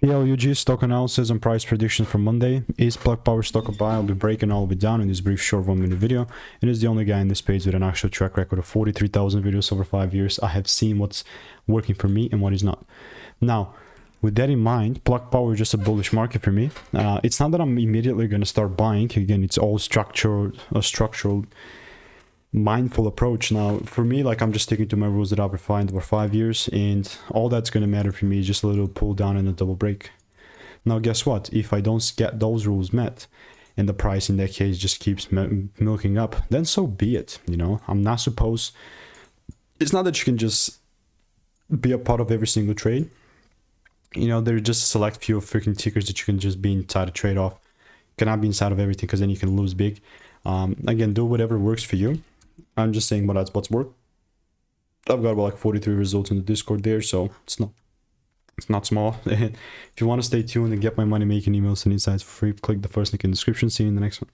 PLUG stock analysis and price predictions for Monday. Is Plug Power stock a buy? I'll be breaking all of it down in this brief short 1 minute video. It is the only guy in this page with an actual track record of 43,000 videos over 5 years. I have seen what's working for me and what is not. Now, with that in mind, Plug Power is just a bullish market for me. It's not that I'm immediately going to start buying. Again, it's all structural, mindful approach. Now for me, like, I'm just sticking to my rules that I've refined over 5 years, and all that's going to matter for me is just a little pull down and a double break. Now guess what, if I don't get those rules met and the price in that case just keeps milking up, then so be it. You know, I'm not supposed, it's not that you can just be a part of every single trade. You know, there are just a select few freaking tickers that you can just be inside a trade off. You cannot be inside of everything, because then you can lose big. Again, do whatever works for you. I'm just saying what's worked. I've got about like 43 results in the Discord there, so it's not small. If you want to stay tuned and get my money making emails and insights for free, click the first link in the description. See you in the next one.